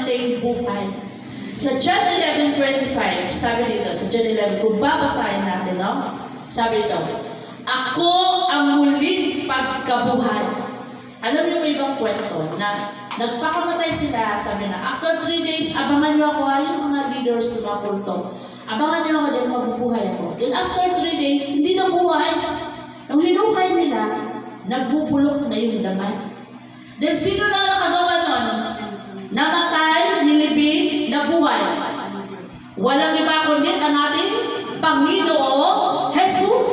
ating buhay. Sa John 11:25, sabi dito, sa John 11, kung babasahin natin, no? Sabi dito, ako ang muling pagkabuhay. Alam niyo may ibang kwento na nagpakamatay sila, sabi na, after 3 days, abangan niyo ako, yung mga leaders sa mga kulto. Abangan niyo ako dahil mabubuhay ako. Then after 3 days, hindi na buhay. Nung hinukay nila, nagbubulok na yung damay. Then sino na nakagawa nun? Namatay, nilibing, nabuhay. Walang iba kundi ang ating Panginoong Jesus.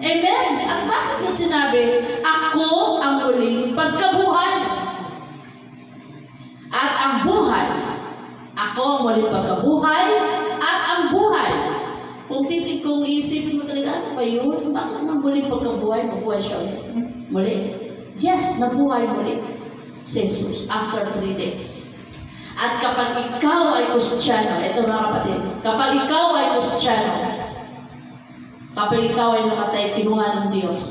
Amen? At bakit niya sinabi, ako ang muling pagkabuhay? At ang buhay, ako ang muling pagkabuhay, at ang buhay. Kung iisipin mo talaga, ano ba yun? Bakit ang muling pagkabuhay? Mabuhay siya ulit. Muli? Yes, nabuhay muli si Jesus after 3 days. At kapag ikaw ay Kristiyano, ito mga kapatid, kapag ikaw ay Kristiyano, kapag ikaw ay namatay, kinuha ng Diyos,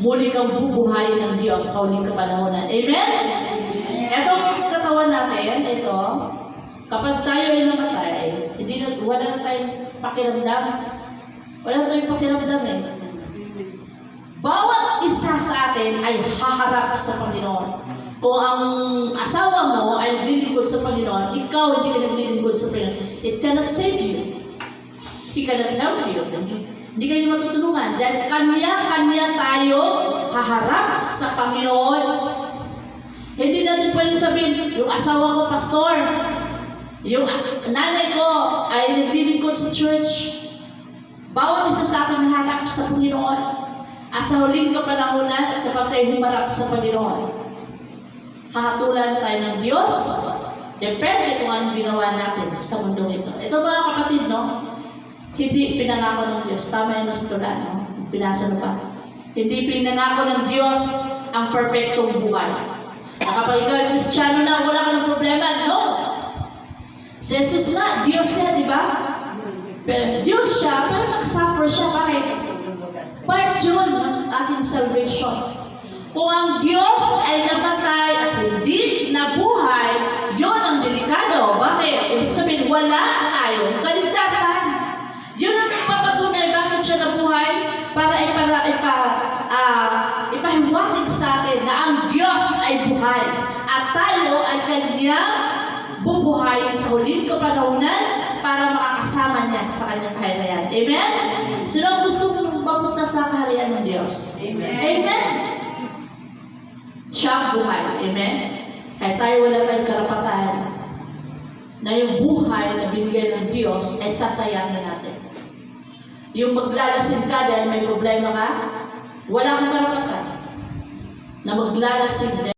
muli kang bubuhayin ng Diyos sa huling kapanahonan. Amen? Itong katawan natin, ito, kapag tayo ay namatay, wala na tayong pakiramdam. Wala na tayong pakiramdam eh. Bawat isa sa atin ay haharap sa Panginoon. Kung ang asawa mo ay naglilingkod sa Panginoon, ikaw hindi ka naglilingkod sa Panginoon, it cannot save you. He cannot help you. Hindi kayo matutulungan. Dahil kanya-kanya tayo haharap sa Panginoon. Hindi natin pwede sabihin, yung asawa ko, pastor, yung nanay ko ay naglilingkod sa church. Bawat isa sa atin haharap sa Panginoon. At sa huling kapanahonan at kapag tayo humarap sa Panginoon, hahatulan tayo ng Diyos. Depende kung anong ginawa natin sa mundong ito. Ito mga kapatid, no? Hindi pinangako ng Diyos. Tama yung nasitulan, no? Pinasa na ba? Hindi pinangako ng Diyos ang perfectong buhay. Na kapag ikaw ay Kristiyano na, wala ka ng problema, no? Si Jesus na, Diyos siya, di ba? Diyos siya, pero nag-suffer siya. Bakit? Part yun ng ating salvation. Kung ang Diyos ay namatay at hindi nabuhay, yun ang delikado. Bakit? Ibig sabihin, wala tayong kaligtasan. Yun ang papatunay bakit siya nabuhay para ipahiwatig sa atin na ang Diyos ay buhay. At tayo ay kanyang bubuhayin sa huling kapanahunan para makakasama niya sa kanyang kaharian. Amen? Sino ang gusto mong mapunta sa kaharian ng Diyos? Amen? Amen? Siya ang buhay. Amen? Kaya tayo wala tayong karapatan na yung buhay na binigay ng Diyos ay sasayangin natin. Yung maglalasin ka dahil may problema ka, wala kang karapatan na maglalasin